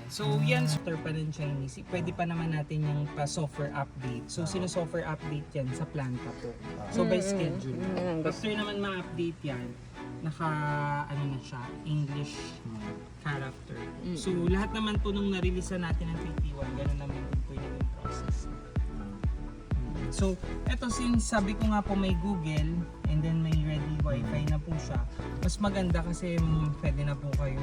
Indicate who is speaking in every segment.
Speaker 1: So yan, software pa ng Chinese, pwede pa naman natin yung pa-software update. So sino-software update yan sa planta po. So by schedule. After naman ma-update yan, naka ano na siya, English character. So lahat naman po nung na-release natin ng 3T1, gano'n naman po yung process. So eto, since sabi ko nga po may Google and then may ready wifi na po siya, mas maganda kasi pwede na po kayo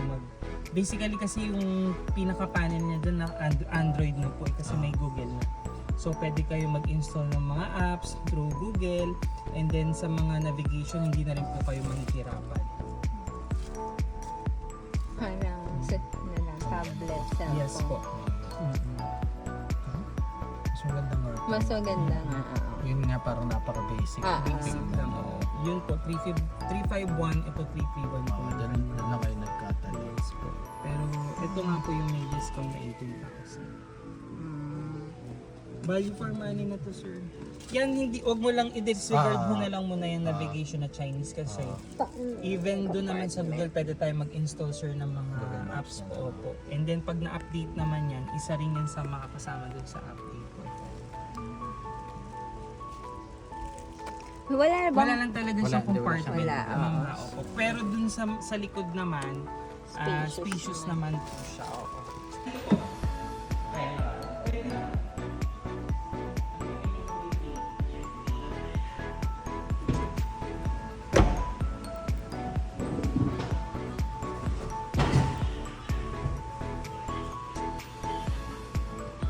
Speaker 1: basically kasi yung pinaka-panel niya dun na Android na po kasi may Google na. So pwede kayo mag-install ng mga apps through Google, and then sa mga navigation hindi na rin po kayo mahihirapan.
Speaker 2: Parang set na lang, tablet, cellphone.
Speaker 1: Yes po.
Speaker 3: Mas maganda nga.
Speaker 2: Mas maganda nga.
Speaker 3: Yun nga parang napaka-basic.
Speaker 1: Basic lang. Yun po, 351, ito 331 po.
Speaker 3: Ganun na kayo nagkatali.
Speaker 1: Yes po. Pero ito nga po yung may discount na 18,000. Value for money na to, sir. Yan, hindi, wag mo lang i-disregard mo na lang muna yung navigation na Chinese kasi even doon naman sa Google pwede tayo mag-install, sir, ng mga apps po. Opo. And then pag na-update naman yan, isa rin yan sa mga kasama doon sa update po.
Speaker 2: Wala na ba?
Speaker 1: Wala lang talaga siyang compartment.
Speaker 2: Wala,
Speaker 1: Opo. Pero dun sa likod naman, spacious naman po siya. Opo.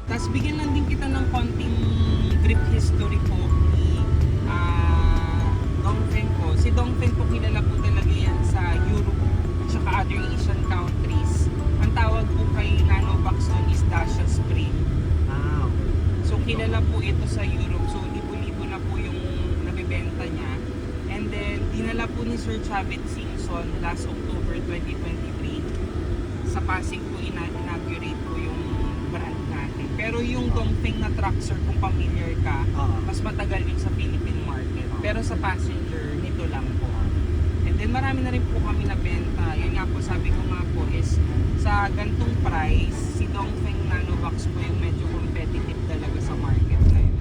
Speaker 1: Tapos bigyan lang din kita ng konting brief history po ni Dongfeng po. Si Dongfeng po kilala po talaga yan sa Europe at saka other Asian countries. Ang tawag po kay Nanobox nun is Dasha Spring.
Speaker 3: Okay.
Speaker 1: So kilala po ito sa Europe. So libo-libo na po yung nabibenta niya. And then dinala po ni Sir Chavit Singson last October 2023. Sa Pasig po inaugurate po yung brand natin. Pero yung Dongfeng na truck, sir, kung familiar ka, mas matagal yung sa Philippine market. Pero sa passenger, nito lang po. And then marami na rin po kami nabenta. Yun nga po, sabi ko nga po is sa gantong price, si Dongfeng Nanobox po yung medyo competitive talaga sa market ngayon.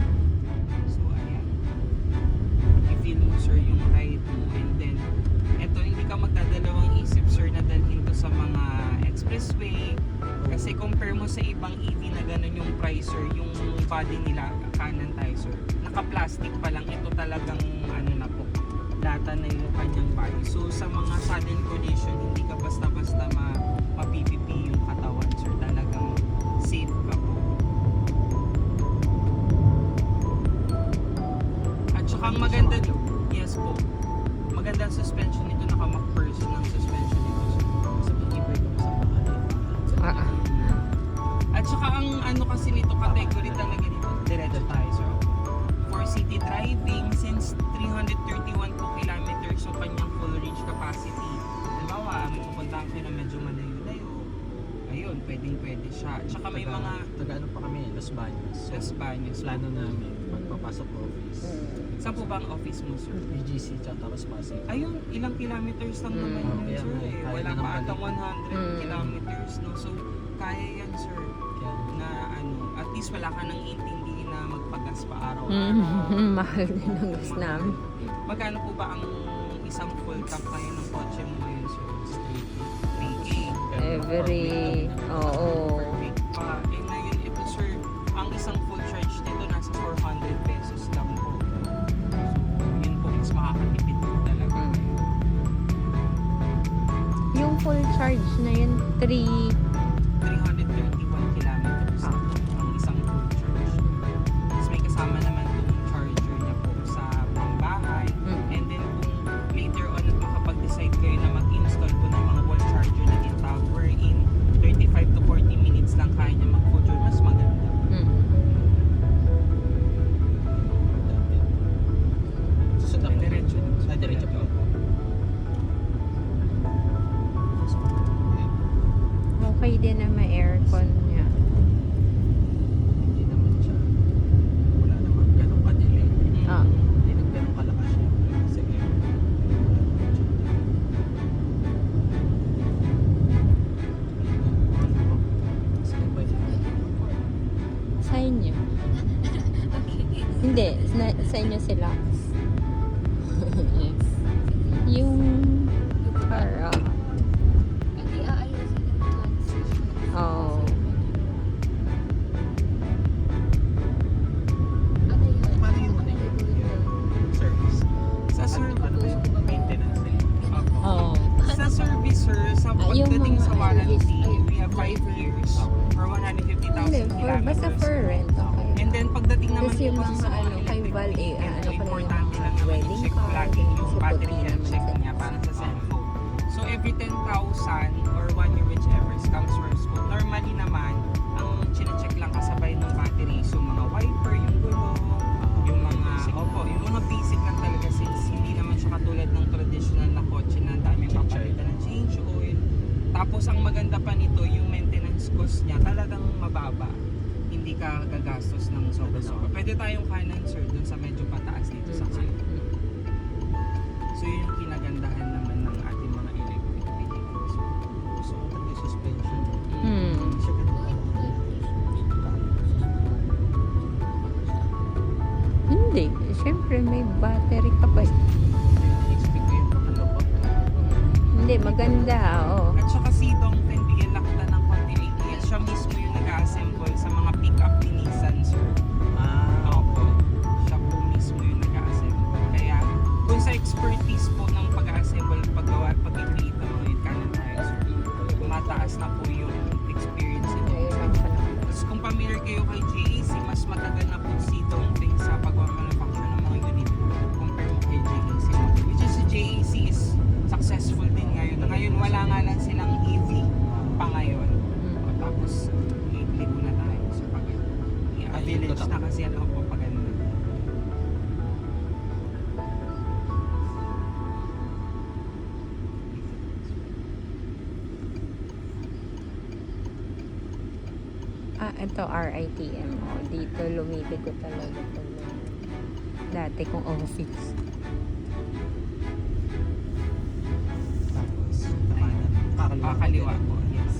Speaker 1: So ayan. I-feel mo, sir, yung ride mo. And then, eto, hindi ka magdadalawang isip, sir, na dalhin to sa mga expressway. Kasi compare mo sa ibang EV na ganun yung price, sir, yung body nila, kanan tayo, sir. Naka-plastic pa lang, ito talagang ano na po, lata na yung kanyang body. So sa mga sudden collision, hindi ka basta-basta mapipipi yung katawan, sir. Talagang safe ka po. At saka ang maganda, yes po, maganda ang suspension nito, naka-McPherson ang suspension nito, sir.
Speaker 3: Sa pag-ibig ko sa pangalan.
Speaker 1: At saka ang ano kasi nito, category talaga nito, diretso tayo, sir. For city driving, since 331 po kilometers so kanyang full range capacity. Halimbawa, may pupuntahan kayo na medyo malayo-layo. Ayun, pwedeng-pwede siya. At saka may mga
Speaker 3: Taga-ano pa kami, Las Bañas. So,
Speaker 1: Las Bañas.
Speaker 3: plano namin, magpapasok office.
Speaker 1: Saan po ba ang office mo, sir?
Speaker 3: BGC tsaka tapos Pasig.
Speaker 1: Ayun, ilang kilometers lang naman yun,
Speaker 3: kaya
Speaker 1: sir.
Speaker 3: nga, kaya
Speaker 1: Wala
Speaker 3: na
Speaker 1: pa
Speaker 3: naman
Speaker 1: atang
Speaker 3: eh.
Speaker 1: 100 kilometers, no? So, kaya yan, sir.
Speaker 3: Kaya,
Speaker 1: Na ano, at least wala ka nang intindihin na magpagas pa araw-araw.
Speaker 2: Mahal din ang gas namin.
Speaker 1: Magkano po ba ang isang full tank ngayon ng kotse mo ngayon, sir? 3K.
Speaker 2: Every, oo.
Speaker 1: Per week pa. Eh ngayon ito, sir, ang isang full charge nito nasa 400 pesos lang po. So, yun po, mas makakatipid po talaga.
Speaker 2: Yung full charge na yun,
Speaker 1: 331 kilometers ang isang full charge. Tapos may kasama naman itong charger niya po sa pambahay. And then kung later on at makapag-decide kayo na mag-install po ng mga wall charger na tinatawag, wherein 35 to 40 minutes lang kaya niya mag-full charge, mas maganda.
Speaker 3: susunod
Speaker 1: May diretso.
Speaker 3: Diretso pa.
Speaker 2: Okay din na may aircon niya.
Speaker 3: Hindi naman siya, wala naman ganun ka-delay.
Speaker 2: Ah.
Speaker 3: Hindi naman ganun kalakas siya. Sige.
Speaker 2: Hindi, sa inyo sila. Yung para
Speaker 4: Hindi aayusin yung transition.
Speaker 2: oh,
Speaker 4: Ano yun?
Speaker 3: Paano yung ano yung service?
Speaker 1: Sa
Speaker 3: Ano ba yung maintenance nila?
Speaker 2: oh.
Speaker 1: Sa service, sir, sa
Speaker 2: Yung
Speaker 1: pagdating
Speaker 2: mga
Speaker 1: sa warranty,
Speaker 2: ayos,
Speaker 1: we have 5 years or 150,000
Speaker 2: Hindi, basta
Speaker 1: kilometers.
Speaker 2: for rent, okay.
Speaker 1: And then pagdating naman
Speaker 2: Kasi yung
Speaker 1: po
Speaker 2: mga
Speaker 1: sa
Speaker 2: ano, kay
Speaker 1: electric
Speaker 2: Val,
Speaker 1: vehicle,
Speaker 2: ano ko na yung
Speaker 1: importante lang naman
Speaker 2: wedding
Speaker 1: i-check
Speaker 2: card,
Speaker 1: lagi yung
Speaker 2: kasi
Speaker 1: battery
Speaker 2: puti
Speaker 1: health
Speaker 2: naman
Speaker 1: check
Speaker 2: sa-
Speaker 1: niya para sa cellphone. So every 10,000 or 1 year, whichever comes first po. Normally naman, ang chine-check lang kasabay ng battery is yung mga wiper, yung gulong, yung mga, yung mga basic lang talaga since hindi naman siya katulad ng traditional na kotse na daming papalitan ng change oil. Tapos ang maganda pa nito, yung maintenance cost niya talagang mababa. Hindi ka gagastos ng sobra-sobra. Pwede tayong kanan, sir, dun sa medyo pataas dito sa kanan. So yun yung kinagandahan naman ng ating mga electric vehicles.
Speaker 3: So, may suspension.
Speaker 2: Hmm.
Speaker 3: Siya ganun.
Speaker 2: Hindi, syempre may battery ka pa.
Speaker 3: Expect ko yung mga loob.
Speaker 2: Hindi, maganda, oh.
Speaker 1: At saka si Dongfeng bigyan lakta ng konti ABS. Siya mismo yung nag-assemble sa mga pick-up ni Nissan, sir. Opo. Siya po mismo yung nag-assemble. Kaya kung sa expertise po ng pag-assemble, paggawa, pag-create ng mga kanan tayo, sir, mataas na po yung experience nito. Tapos kung familiar kayo kay JAC, mas matagal na po si Dongfeng sa pag-manufacture ng mga unit compare mo kay JAC. Which is si JAC is successful din ngayon. Ngayon wala nga lang silang EV pa ngayon. O, tapos ligo na tayo sa pag village na kasi ano po pag ano.
Speaker 2: Ito RITM. Oh, dito lumipit ko talaga pag dati kong office.
Speaker 3: Tapos, kamanan.
Speaker 1: Kakaliwa po. Yes.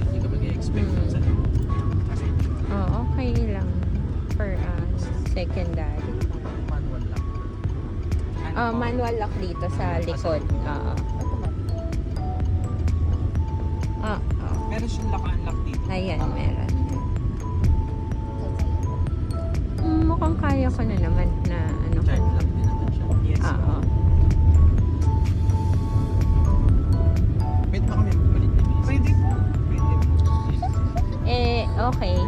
Speaker 3: Hindi ka mag-expect dun sa loob. Kasi
Speaker 2: Oh, okay lang for secondary.
Speaker 3: manual lang.
Speaker 1: Ano
Speaker 2: Oh,
Speaker 1: po?
Speaker 2: manual lock dito sa likod. Oo.
Speaker 1: Meron siyang lock-unlock dito.
Speaker 2: Ayan, meron. Mukhang kaya ko na naman na ano.
Speaker 3: Child lock din naman siya.
Speaker 1: Yes.
Speaker 2: Oo.
Speaker 3: Pwede ba kami magpalit ni Miss?
Speaker 1: Pwede po. Pwede po.
Speaker 2: Okay.